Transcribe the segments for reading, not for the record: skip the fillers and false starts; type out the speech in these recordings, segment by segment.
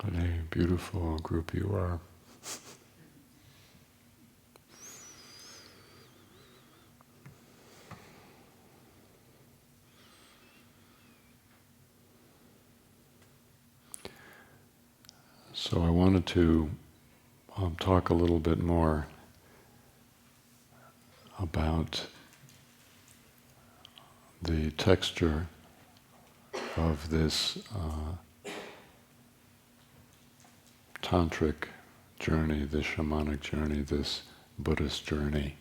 What a beautiful group you are. So I wanted to talk a little bit more about the texture of this tantric journey, this shamanic journey, this Buddhist journey,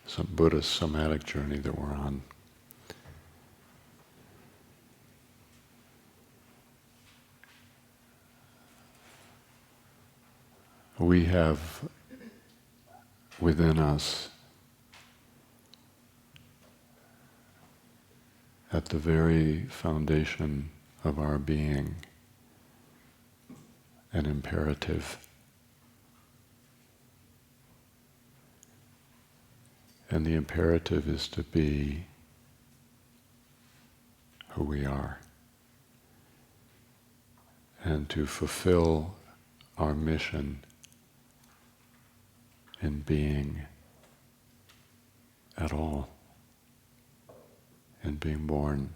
some Buddhist somatic journey that we're on. We have within us, at the very foundation of our being, an imperative. And the imperative is to be who we are and to fulfill our mission in being at all, in being born.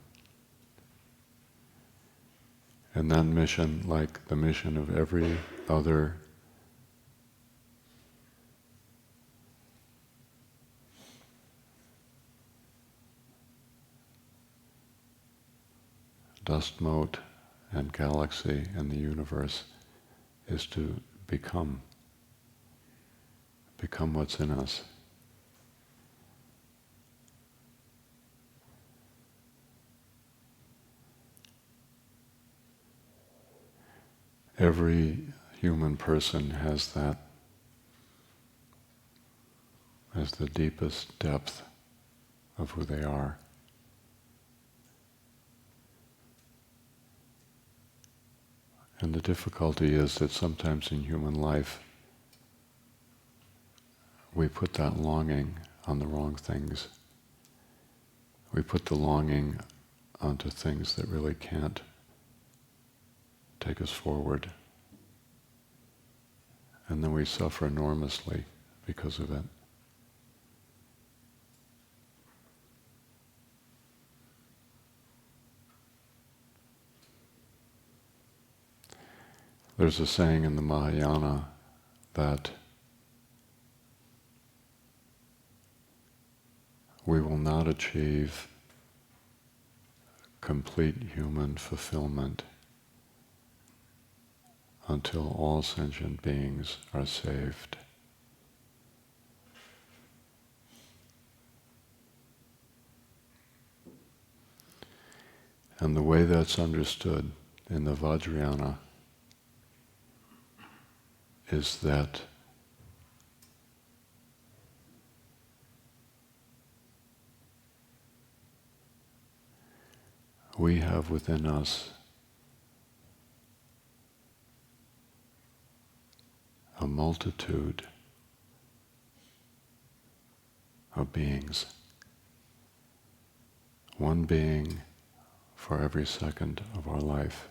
And that mission, like the mission of every other dust mote and galaxy in the universe, is to become what's in us. Every human person has that as the deepest depth of who they are. And the difficulty is that sometimes in human life we put that longing on the wrong things. We put the longing onto things that really can't take us forward. And then we suffer enormously because of it. There's a saying in the Mahayana that we will not achieve complete human fulfillment until all sentient beings are saved. And the way that's understood in the Vajrayana is that we have within us a multitude of beings, one being for every second of our life.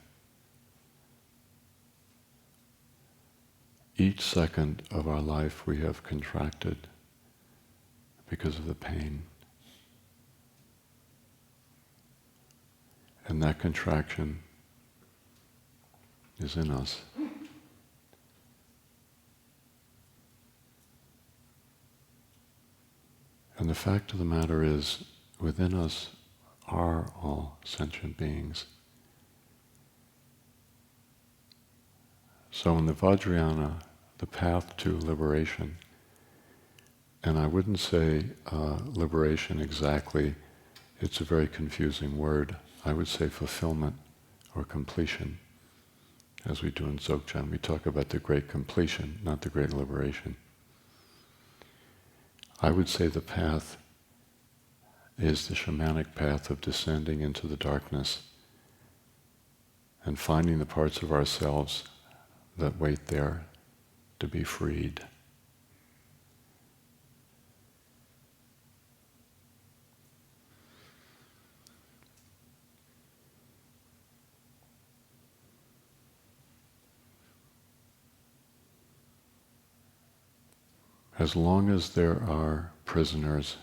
Each second of our life we have contracted because of the pain. And that contraction is in us. And the fact of the matter is, within us are all sentient beings. So in the Vajrayana, the path to liberation, and I wouldn't say liberation exactly, it's a very confusing word. I would say fulfillment or completion. As we do in Dzogchen, we talk about the great completion, not the great liberation. I would say the path is the shamanic path of descending into the darkness and finding the parts of ourselves that wait there to be freed. as long as there are prisoners,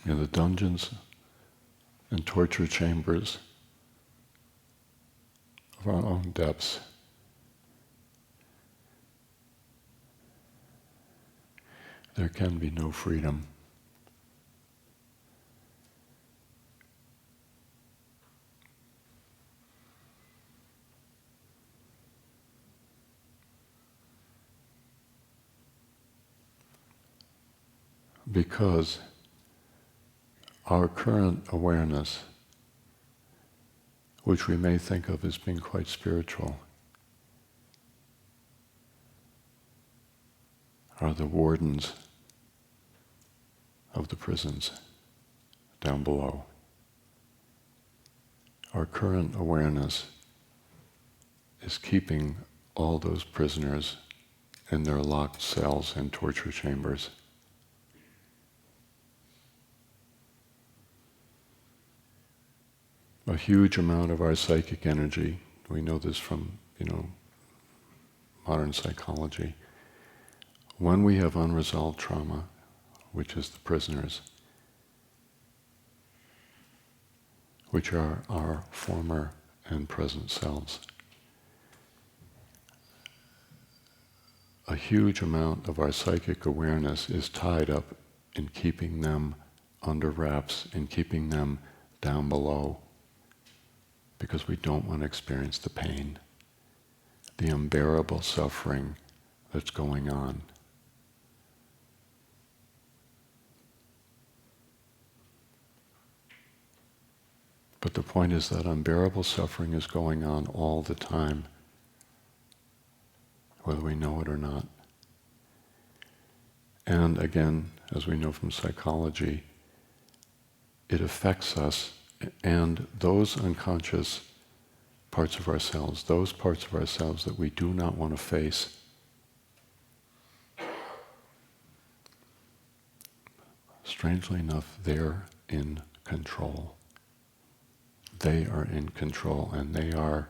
in the dungeons and torture chambers of our own depths, there can be no freedom. Because our current awareness, which we may think of as being quite spiritual, are the wardens of the prisons down below. Our current awareness is keeping all those prisoners in their locked cells and torture chambers. A huge amount of our psychic energy, we know this from, modern psychology, when we have unresolved trauma, which is the prisoners, which are our former and present selves, a huge amount of our psychic awareness is tied up in keeping them under wraps, in keeping them down below, because we don't want to experience the pain, the unbearable suffering that's going on. But the point is that unbearable suffering is going on all the time, whether we know it or not. And again, as we know from psychology, it affects us, and those unconscious parts of ourselves, those parts of ourselves that we do not want to face, strangely enough, they're in control. They are in control, and they are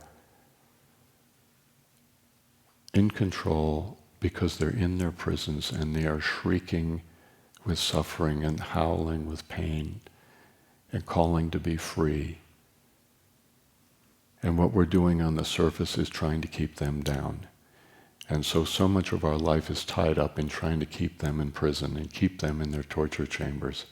in control because they're in their prisons and they are shrieking with suffering and howling with pain and calling to be free. And what we're doing on the surface is trying to keep them down. And so much of our life is tied up in trying to keep them in prison and keep them in their torture chambers.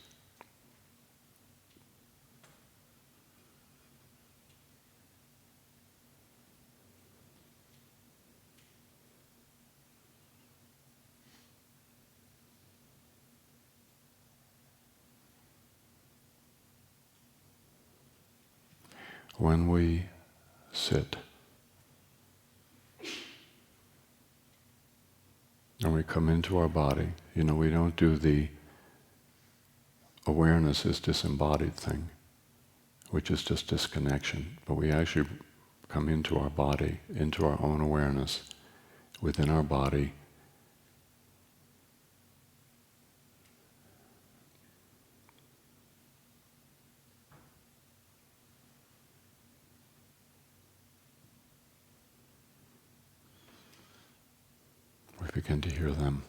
When we sit and we come into our body, we don't do the awareness is disembodied thing, which is just disconnection, but we actually come into our body, into our own awareness within our body. We begin to hear them.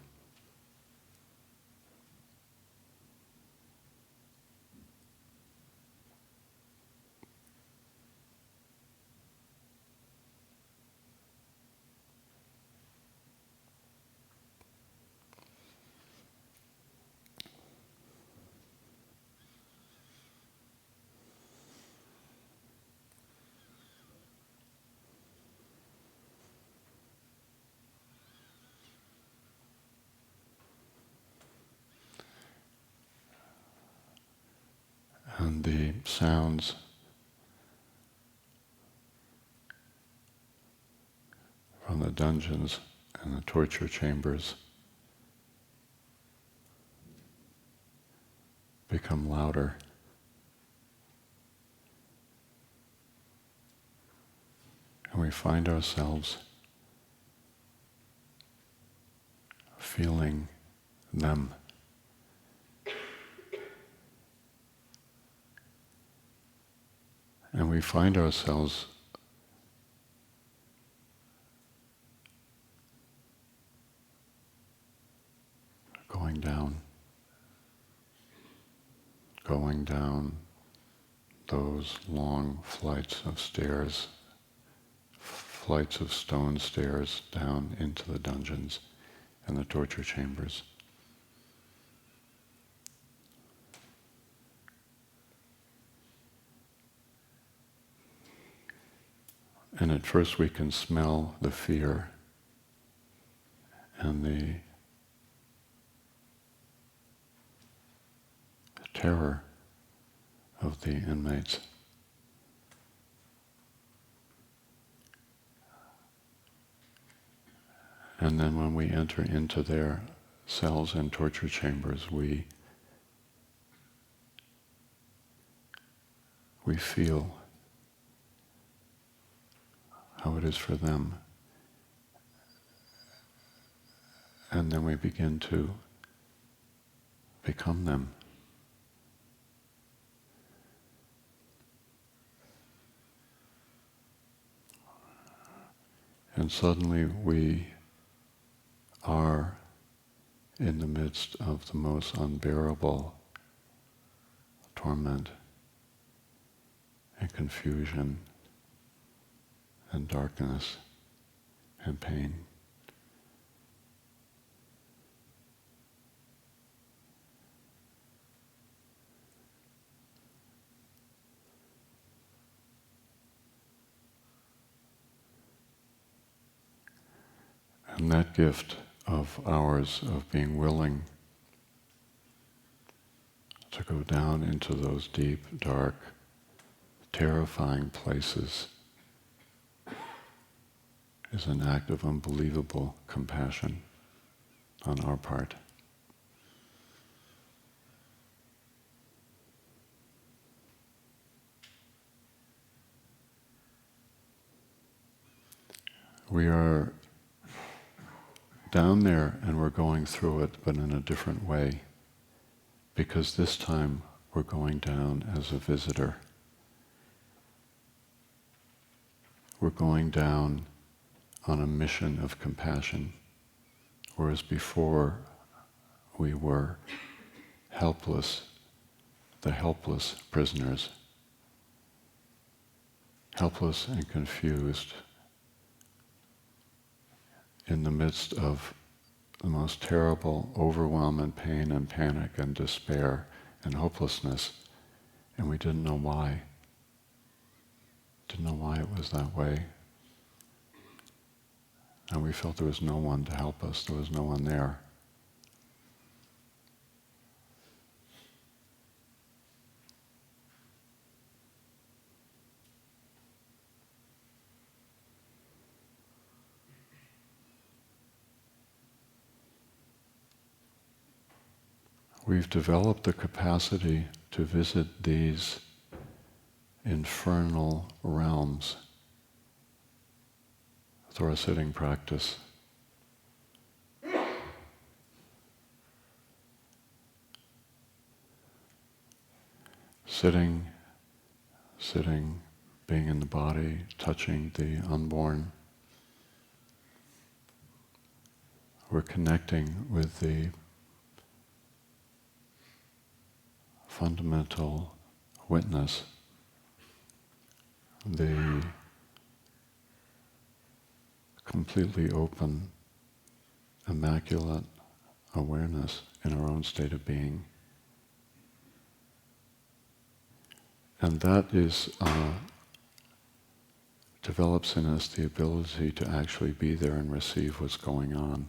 And the sounds from the dungeons and the torture chambers become louder. And we find ourselves feeling them. And we find ourselves going down those long flights of stairs, flights of stone stairs down into the dungeons and the torture chambers. And at first we can smell the fear and the terror of the inmates. And then when we enter into their cells and torture chambers, we feel how it is for them. And then we begin to become them. And suddenly we are in the midst of the most unbearable torment and confusion and darkness and pain. And that gift of ours of being willing to go down into those deep, dark, terrifying places is an act of unbelievable compassion on our part. We are down there and we're going through it, but in a different way, because this time we're going down as a visitor. We're going down on a mission of compassion, whereas before we were helpless, the helpless prisoners, helpless and confused in the midst of the most terrible overwhelm and pain and panic and despair and hopelessness, and we didn't know why. Didn't know why it was that way. And we felt there was no one to help us, there was no one there. We've developed the capacity to visit these infernal realms through our sitting practice. Sitting, being in the body, touching the unborn. We're connecting with the fundamental witness, the completely open, immaculate awareness in our own state of being. And that is develops in us the ability to actually be there and receive what's going on.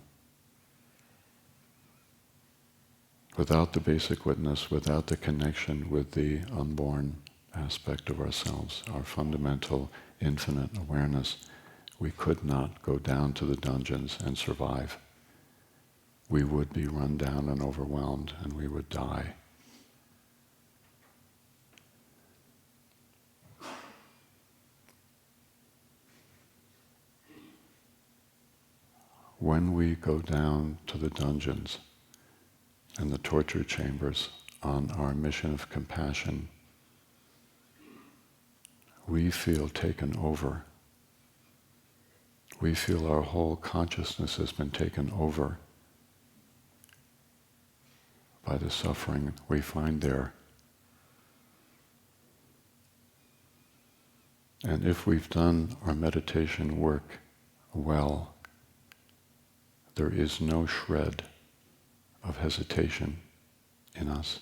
Without the basic witness, without the connection with the unborn aspect of ourselves, our fundamental infinite awareness, we could not go down to the dungeons and survive. We would be run down and overwhelmed, and we would die. when we go down to the dungeons and the torture chambers on our mission of compassion, we feel taken over. We feel our whole consciousness has been taken over by the suffering we find there. And if we've done our meditation work well, there is no shred of hesitation in us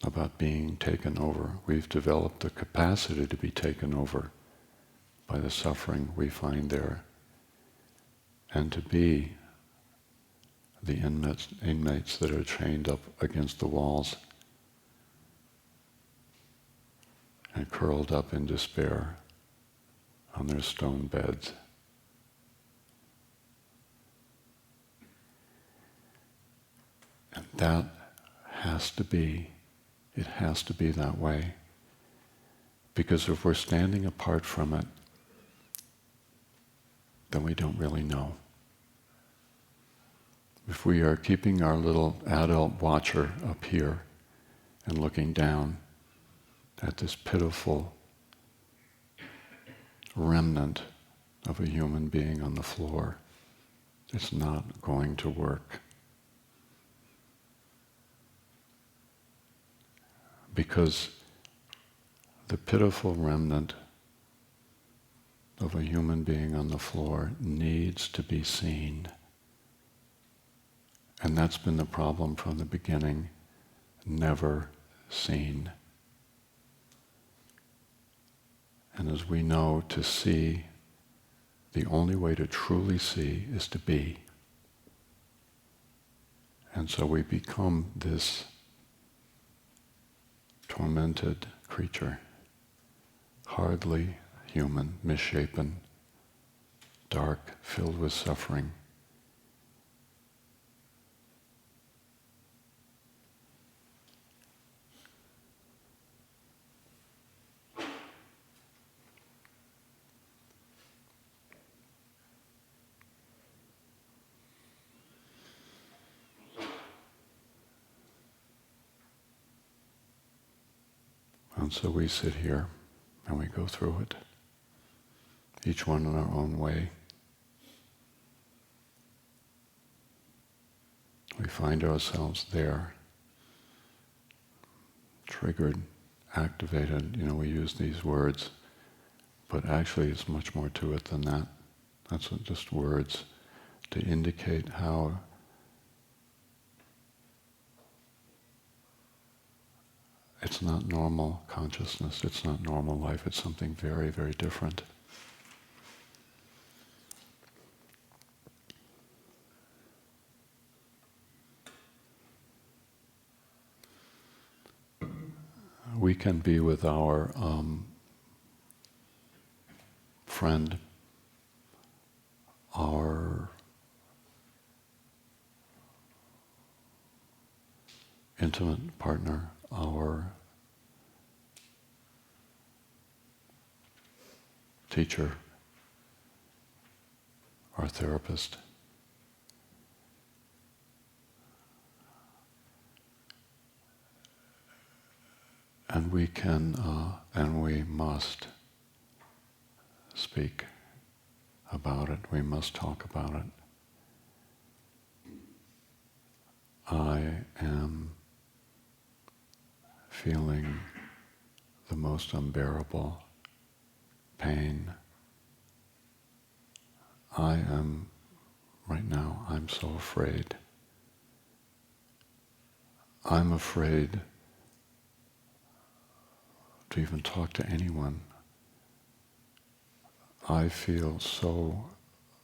about being taken over. We've developed the capacity to be taken over by the suffering we find there, and to be the inmates that are chained up against the walls and curled up in despair on their stone beds. And that has to be, it has to be that way. Because if we're standing apart from it, then we don't really know. If we are keeping our little adult watcher up here and looking down at this pitiful remnant of a human being on the floor, it's not going to work. Because the pitiful remnant of a human being on the floor needs to be seen. And that's been the problem from the beginning, never seen. And as we know, to see, the only way to truly see is to be. And so we become this tormented creature, hardly human, misshapen, dark, filled with suffering. And so we sit here and we go through it, each one in our own way. We find ourselves there, triggered, activated. You know, we use these words, but actually it's much more to it than that. That's just words to indicate how it's not normal consciousness, it's not normal life, it's something very, very different. We can be with our friend, our intimate partner, our teacher, our therapist. And we can, and we must speak about it. We must talk about it. I am feeling the most unbearable pain. I am, right now, I'm so afraid. I'm afraid to even talk to anyone. I feel so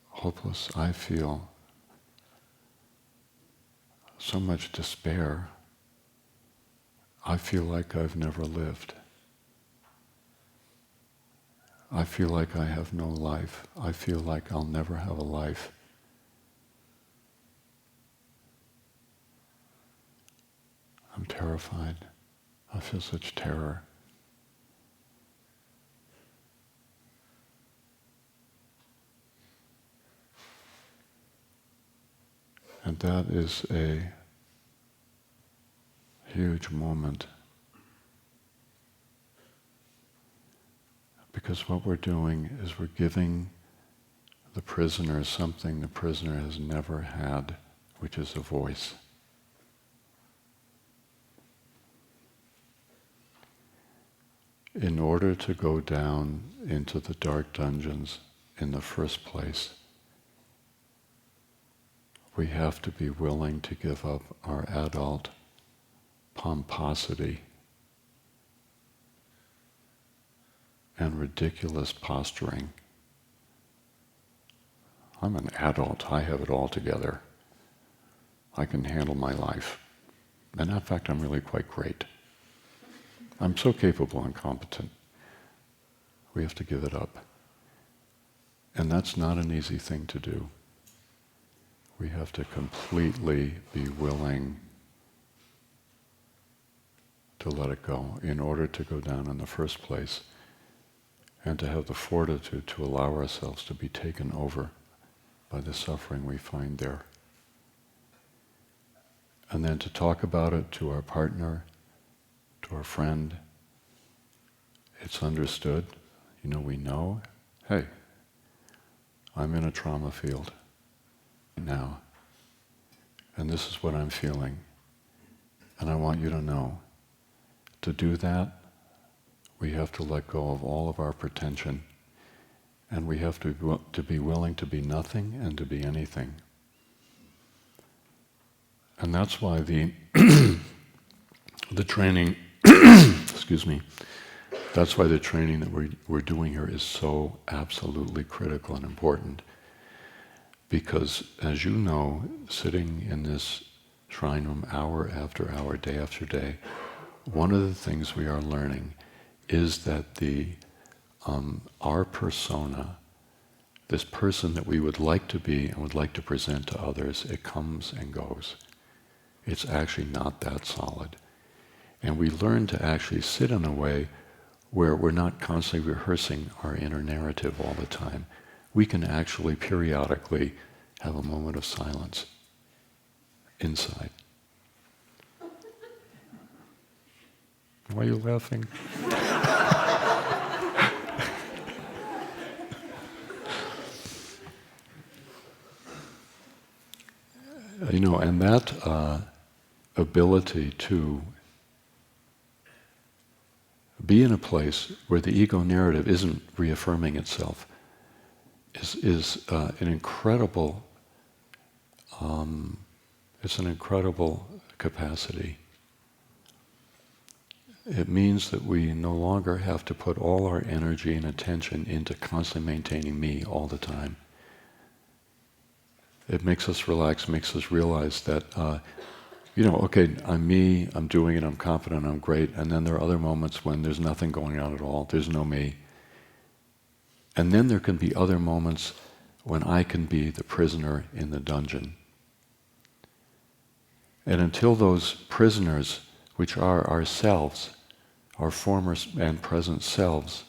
hopeless. I feel so much despair. I feel like I've never lived. I feel like I have no life. I feel like I'll never have a life. I'm terrified. I feel such terror. And that is a huge moment. Because what we're doing is we're giving the prisoner something the prisoner has never had, which is a voice. In order to go down into the dark dungeons in the first place, we have to be willing to give up our adult pomposity and ridiculous posturing. I'm an adult, I have it all together. I can handle my life. And in fact, I'm really quite great. I'm so capable and competent. We have to give it up. And that's not an easy thing to do. We have to completely be willing to let it go in order to go down in the first place, and to have the fortitude to allow ourselves to be taken over by the suffering we find there. And then to talk about it to our partner, to our friend. It's understood. We know, hey, I'm in a trauma field now, and this is what I'm feeling. And I want you to know, to do that, we have to let go of all of our pretension, and we have to be willing to be nothing and to be anything. And that's why the training, excuse me, that's why the training that we're doing here is so absolutely critical and important. Because, as you know, sitting in this shrine room hour after hour, day after day, one of the things we are learning is that our persona, this person that we would like to be and would like to present to others, it comes and goes. It's actually not that solid. And we learn to actually sit in a way where we're not constantly rehearsing our inner narrative all the time. We can actually periodically have a moment of silence inside. Why are you laughing? And that ability to be in a place where the ego narrative isn't reaffirming itself is an incredible. It's an incredible capacity. It means that we no longer have to put all our energy and attention into constantly maintaining me all the time. It makes us relax, makes us realize that, okay, I'm me, I'm doing it, I'm confident, I'm great, and then there are other moments when there's nothing going on at all, there's no me. And then there can be other moments when I can be the prisoner in the dungeon. And until those prisoners, which are ourselves, our former and present selves,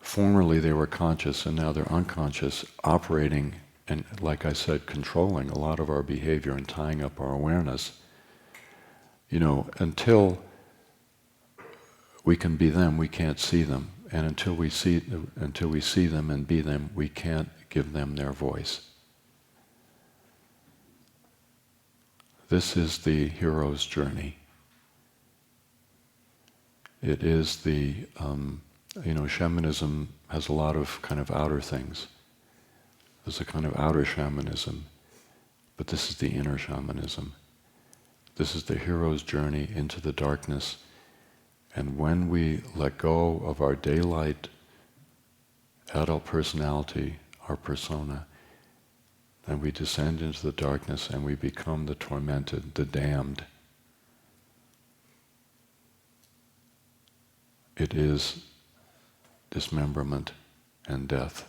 formerly they were conscious and now they're unconscious, operating and, like I said, controlling a lot of our behavior and tying up our awareness, until we can be them, we can't see them. And until we see them and be them, we can't give them their voice. This is the hero's journey. It is shamanism has a lot of kind of outer things. There's a kind of outer shamanism, but this is the inner shamanism. This is the hero's journey into the darkness. And when we let go of our daylight adult personality, our persona, and we descend into the darkness and we become the tormented, the damned, it is dismemberment and death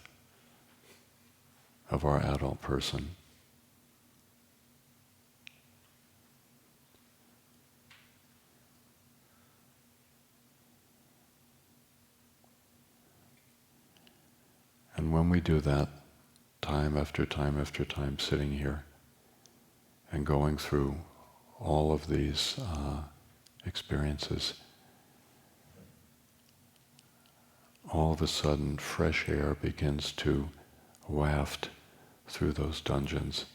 of our adult person. And when we do that, time after time after time, sitting here, and going through all of these experiences, all of a sudden fresh air begins to waft through those dungeons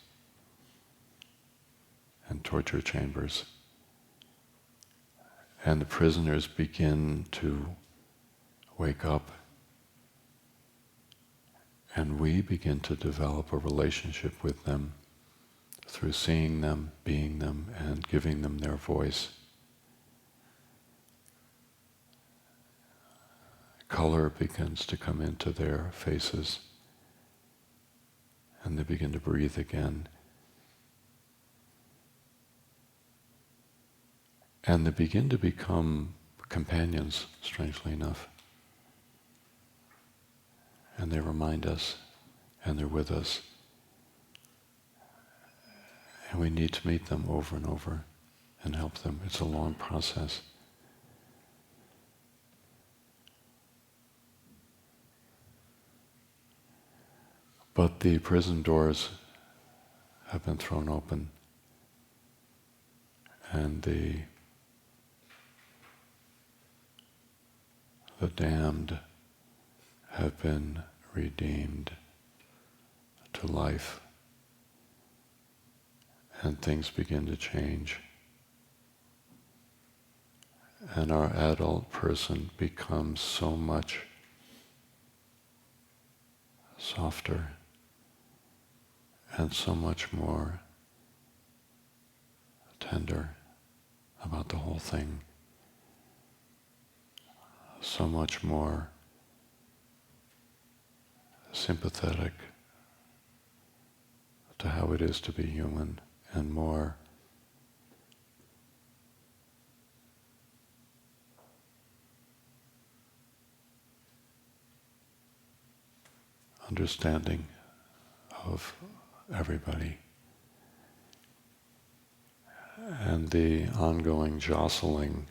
and torture chambers. And the prisoners begin to wake up, and we begin to develop a relationship with them through seeing them, being them, and giving them their voice. Color begins to come into their faces, and they begin to breathe again. And they begin to become companions, strangely enough. And they remind us, and they're with us. And we need to meet them over and over and help them. It's a long process. But the prison doors have been thrown open, and the damned have been redeemed to life, and things begin to change. And our adult person becomes so much softer and so much more tender about the whole thing, so much more sympathetic to how it is to be human, and more understanding of everybody. And the ongoing jostling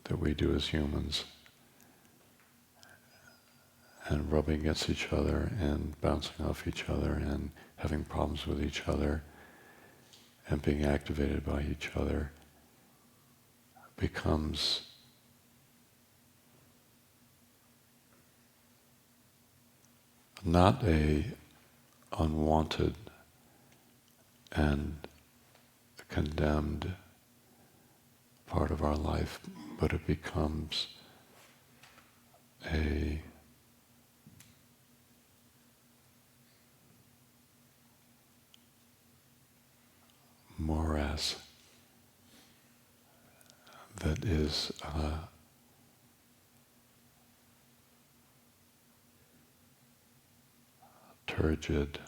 that we do as humans, and rubbing against each other and bouncing off each other and having problems with each other and being activated by each other, becomes not a unwanted and condemned part of our life, but it becomes a morass that is turgid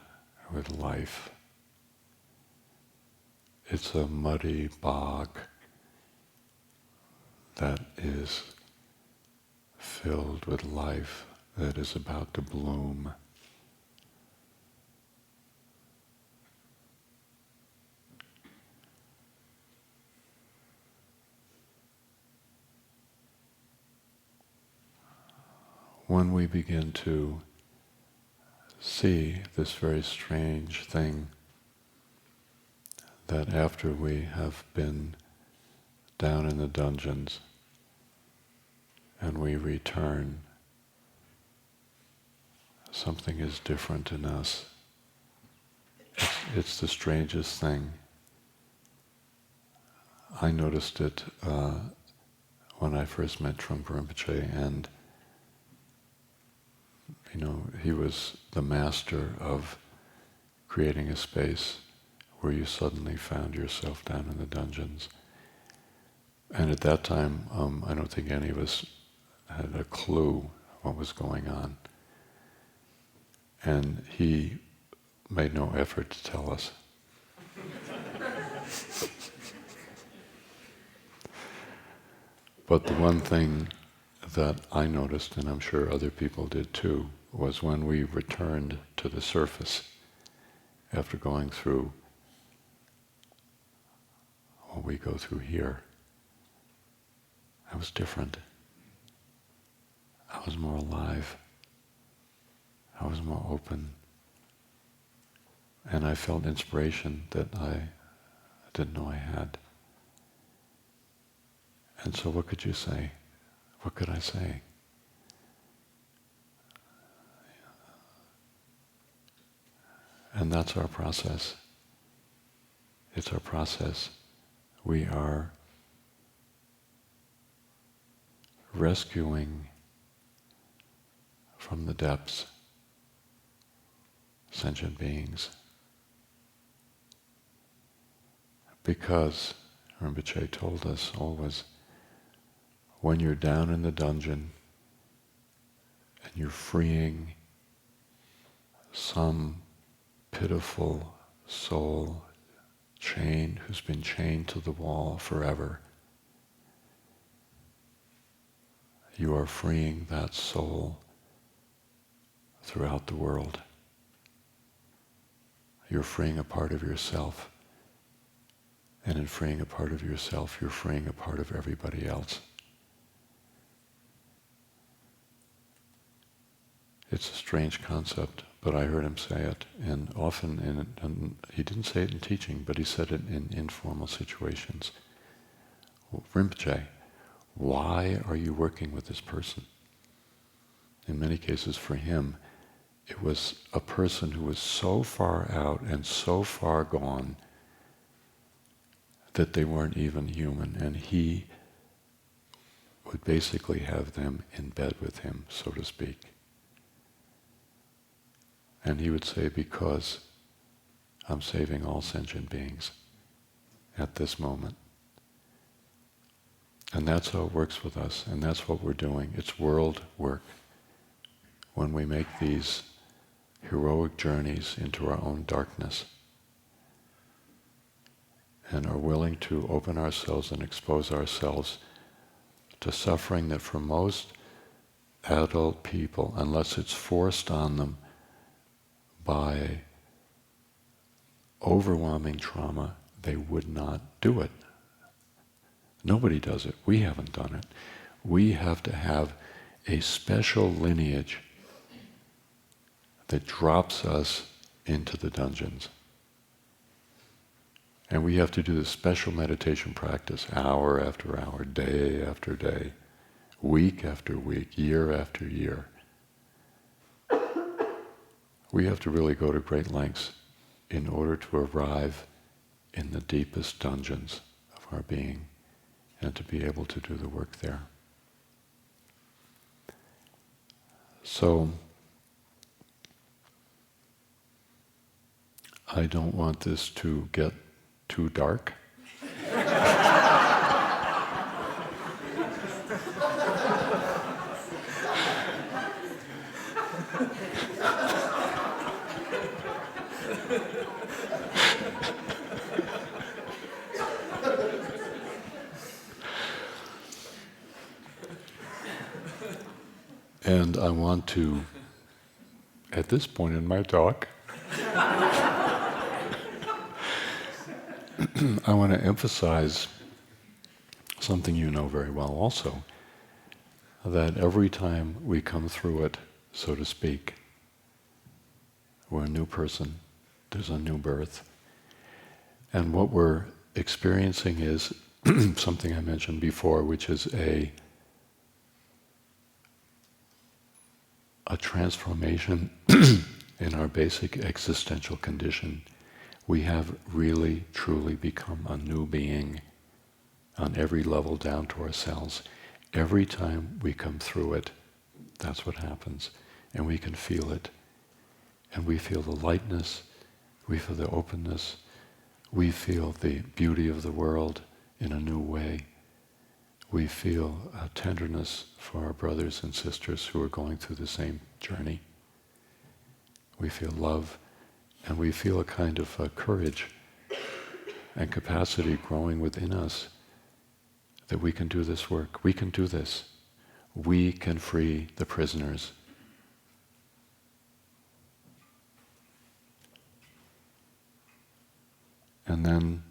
with life. It's a muddy bog that is filled with life, that is about to bloom. When we begin to see this very strange thing, that after we have been down in the dungeons and we return, something is different in us. It's the strangest thing. I noticed it when I first met Trungpa Rinpoche, and he was the master of creating a space where you suddenly found yourself down in the dungeons. And at that time, I don't think any of us had a clue what was going on. And he made no effort to tell us. But the one thing that I noticed, and I'm sure other people did too, was when we returned to the surface after going through what we go through here, I was different. I was more alive. I was more open. And I felt inspiration that I I didn't know I had. And so what could you say? What could I say? And that's our process. It's our process. We are rescuing from the depths sentient beings. Because, Rinpoche told us always, when you're down in the dungeon and you're freeing some pitiful soul who's been chained to the wall forever, you are freeing that soul throughout the world. You're freeing a part of yourself. And in freeing a part of yourself, you're freeing a part of everybody else. It's a strange concept, but I heard him say it, and often and he didn't say it in teaching, but he said it in informal situations. Rinpoche, why are you working with this person? In many cases for him, it was a person who was so far out and so far gone that they weren't even human, and he would basically have them in bed with him, so to speak. And he would say, because I'm saving all sentient beings at this moment. And that's how it works with us, and that's what we're doing. It's world work. When we make these heroic journeys into our own darkness and are willing to open ourselves and expose ourselves to suffering that for most adult people, unless it's forced on them by overwhelming trauma, they would not do it. Nobody does it. We haven't done it. We have to have a special lineage that drops us into the dungeons. And we have to do this special meditation practice, hour after hour, day after day, week after week, year after year. We have to really go to great lengths in order to arrive in the deepest dungeons of our being and to be able to do the work there. So, I don't want this to get too dark. And I want to, at this point in my talk, I want to emphasize something you know very well also, that every time we come through it, so to speak, we're a new person, there's a new birth. And what we're experiencing is something I mentioned before, which is a transformation in our basic existential condition. We have really, truly become a new being on every level down to our cells. Every time we come through it, that's what happens. And we can feel it. And we feel the lightness, we feel the openness, we feel the beauty of the world in a new way. We feel a tenderness for our brothers and sisters who are going through the same journey. We feel love, and we feel a kind of courage and capacity growing within us that we can do this work. We can do this. We can free the prisoners. And then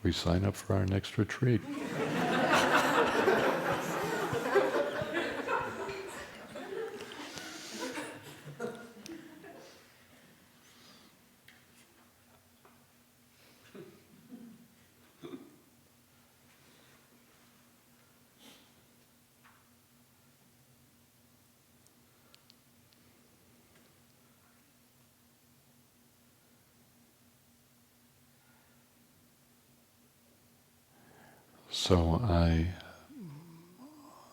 we sign up for our next retreat. So I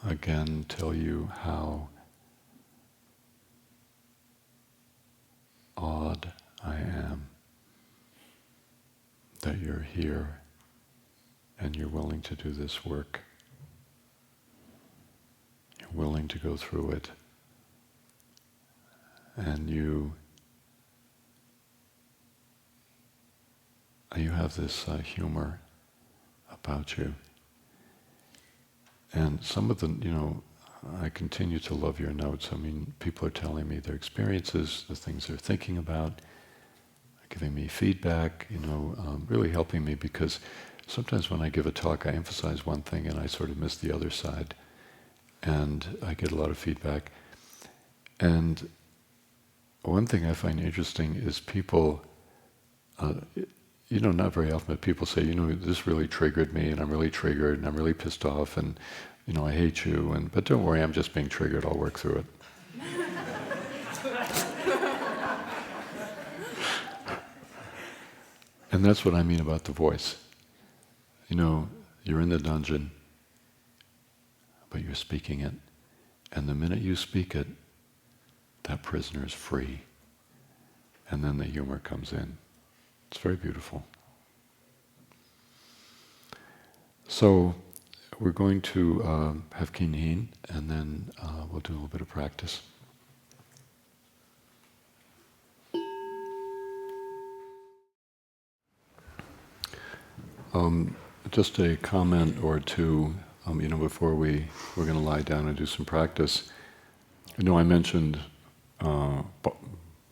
again tell you how awed I am that you're here and you're willing to do this work. You're willing to go through it. And you have this humor about you. And some of the, I continue to love your notes. I mean, people are telling me their experiences, the things they're thinking about, giving me feedback, really helping me, because sometimes when I give a talk, I emphasize one thing and I sort of miss the other side. And I get a lot of feedback. And one thing I find interesting is people, not very often, but people say, this really triggered me, and I'm really triggered, and I'm really pissed off, and, I hate you, but don't worry, I'm just being triggered, I'll work through it. And that's what I mean about the voice. You're in the dungeon, but you're speaking it, and the minute you speak it, that prisoner is free. And then the humor comes in. It's very beautiful. So we're going to have kinhin, and then we'll do a little bit of practice. Just a comment or two, before we're going to lie down and do some practice. I mentioned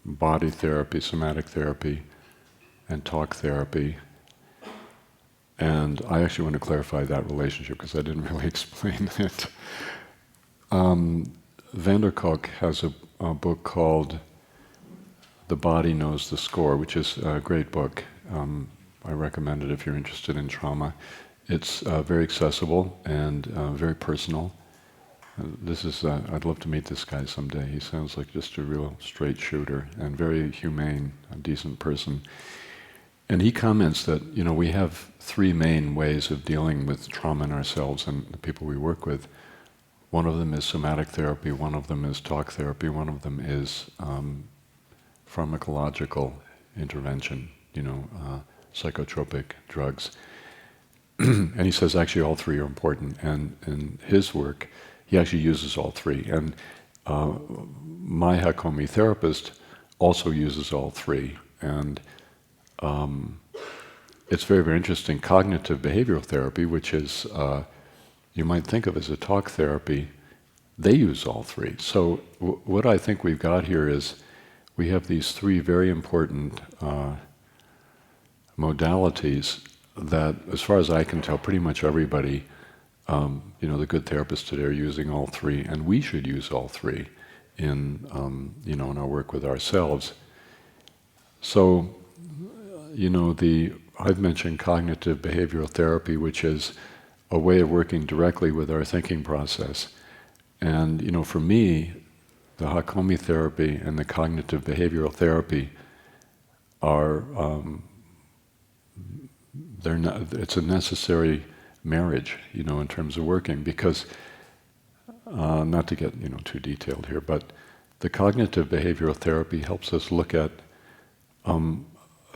body therapy, somatic therapy, and talk therapy. And I actually want to clarify that relationship because I didn't really explain it. Van der Kolk has a book called The Body Knows the Score, which is a great book. I recommend it if you're interested in trauma. It's very accessible and very personal. I'd love to meet this guy someday. He sounds like just a real straight shooter and very humane, a decent person. And he comments that, we have three main ways of dealing with trauma in ourselves and the people we work with. One of them is somatic therapy, one of them is talk therapy, one of them is pharmacological intervention, psychotropic drugs. And he says actually all three are important. And in his work, he actually uses all three. And my Hakomi therapist also uses all three. And it's very, very interesting. Cognitive behavioral therapy, which is, you might think of as a talk therapy, they use all three. So what I think we've got here is we have these three very important modalities that, as far as I can tell, pretty much everybody, the good therapists today are using all three, and we should use all three in our work with ourselves. So, I've mentioned cognitive behavioral therapy, which is a way of working directly with our thinking process. And, for me, the Hakomi therapy and the cognitive behavioral therapy are, it's a necessary marriage, in terms of working, because, not to get, too detailed here, but the cognitive behavioral therapy helps us look at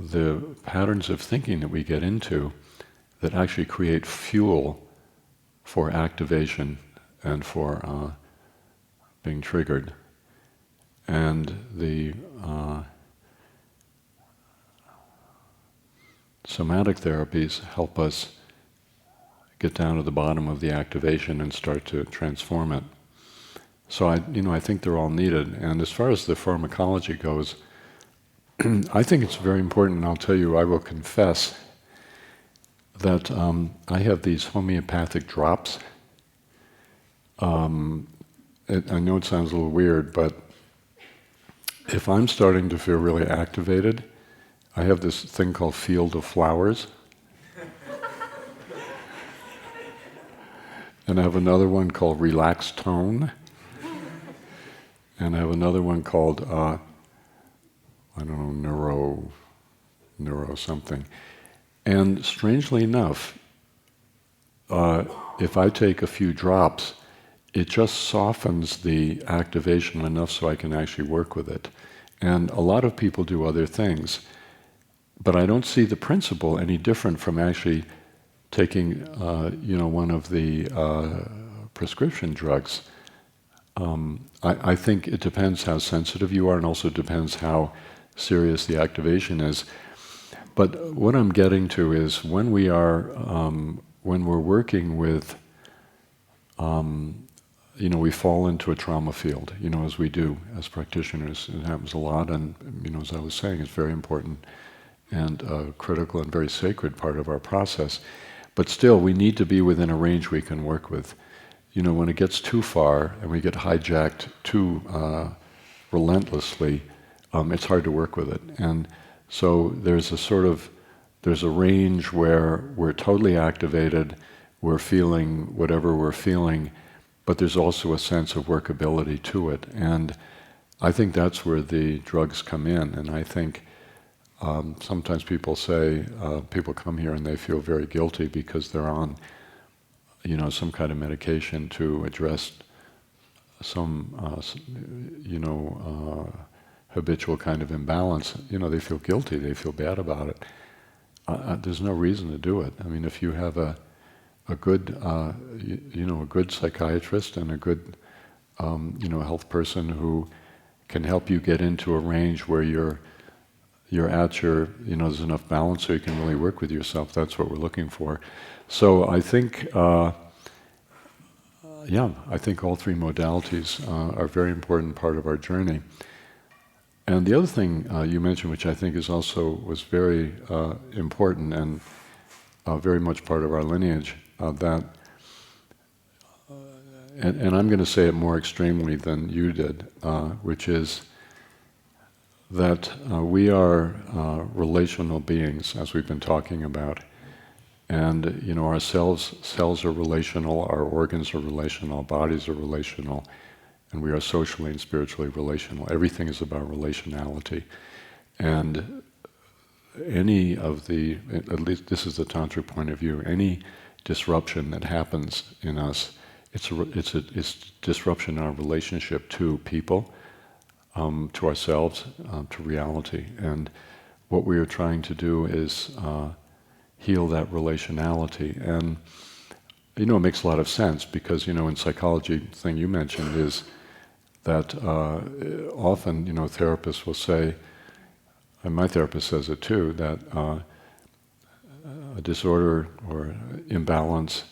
the patterns of thinking that we get into that actually create fuel for activation and for being triggered. And the somatic therapies help us get down to the bottom of the activation and start to transform it. So I think they're all needed. And as far as the pharmacology goes, I think it's very important, and I'll tell you, I will confess that I have these homeopathic drops. I know it sounds a little weird, but if I'm starting to feel really activated, I have this thing called Field of Flowers. And I have another one called Relaxed Tone. And I have another one called, neuro something. And strangely enough, if I take a few drops, it just softens the activation enough so I can actually work with it. And a lot of people do other things, but I don't see the principle any different from actually taking, one of the prescription drugs. I think it depends how sensitive you are, and also depends how serious the activation is. But what I'm getting to is when we're working with, we fall into a trauma field, as we do as practitioners. It happens a lot, and as I was saying, it's very important and critical and very sacred part of our process. But still, we need to be within a range we can work with. When it gets too far and we get hijacked too relentlessly, it's hard to work with it. And so there's a range where we're totally activated, we're feeling whatever we're feeling, but there's also a sense of workability to it. And I think that's where the drugs come in. And I think sometimes people say, people come here and they feel very guilty because they're on, some kind of medication to address some, habitual kind of imbalance. They feel guilty, they feel bad about it. There's no reason to do it. I mean, if you have a good, a good psychiatrist and a good, health person who can help you get into a range where you're at your, there's enough balance so you can really work with yourself. That's what we're looking for. So I think, I think all three modalities are a very important part of our journey. And the other thing you mentioned, which I think was very important and very much part of our lineage, that, and I'm going to say it more extremely than you did, which is that we are relational beings, as we've been talking about. And, our cells are relational, our organs are relational, our bodies are relational, and we are socially and spiritually relational. Everything is about relationality. And any of the, at least this is the Tantric point of view, any disruption that happens in us, it's disruption in our relationship to people, to ourselves, to reality. And what we are trying to do is heal that relationality. And, it makes a lot of sense because, in psychology, the thing you mentioned is that often, therapists will say, and my therapist says it too, that a disorder or imbalance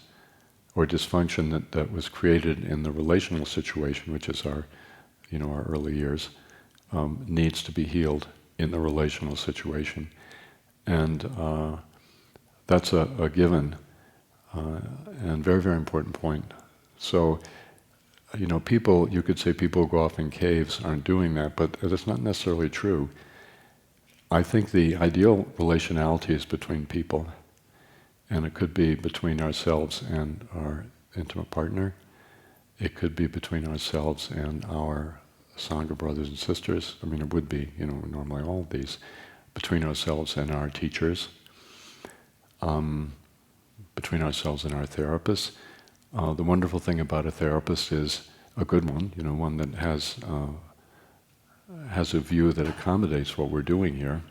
or dysfunction that was created in the relational situation, which is our early years, needs to be healed in the relational situation. And that's a given and very, very important point. So, people, you could say people who go off in caves aren't doing that, but that's not necessarily true. I think the ideal relationality is between people, and it could be between ourselves and our intimate partner. It could be between ourselves and our Sangha brothers and sisters. I mean, it would be, normally all of these. Between ourselves and our teachers. Between ourselves and our therapists. The wonderful thing about a therapist is a good one, one that has a view that accommodates what we're doing here,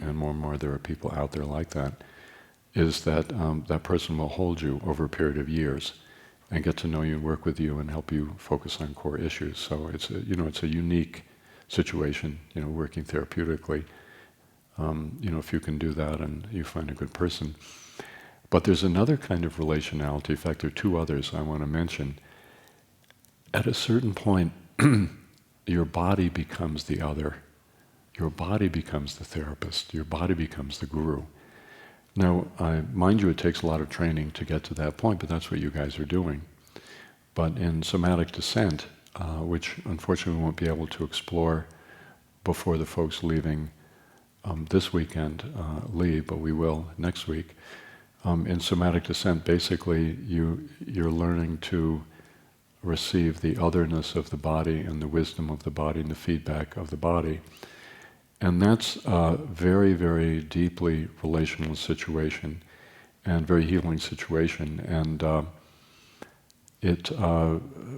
and more there are people out there like that, is that that person will hold you over a period of years and get to know you and work with you and help you focus on core issues. So it's a unique situation, working therapeutically. If you can do that and you find a good person. But there's another kind of relationality. In fact, there are two others I want to mention. At a certain point, your body becomes the other. Your body becomes the therapist. Your body becomes the guru. Now, mind you, it takes a lot of training to get to that point, but that's what you guys are doing. But in somatic descent, which unfortunately we won't be able to explore before the folks leaving this weekend leave, but we will next week. In somatic descent, basically, you're learning to receive the otherness of the body and the wisdom of the body and the feedback of the body. And that's a very, very deeply relational situation. and very healing situation. And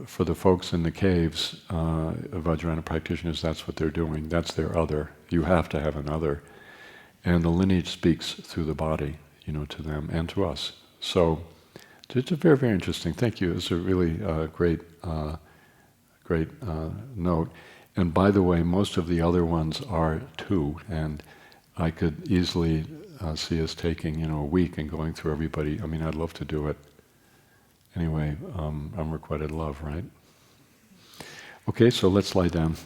for the folks in the caves, Vajrayana practitioners, that's what they're doing. That's their other. You have to have an other. And the lineage speaks through the body, to them and to us. So it's a very, very interesting. Thank you. It's a really great note. And by the way, most of the other ones are too. And I could easily see us taking, a week and going through everybody. I mean, I'd love to do it. Anyway, unrequited love, right? Okay, so let's lie down.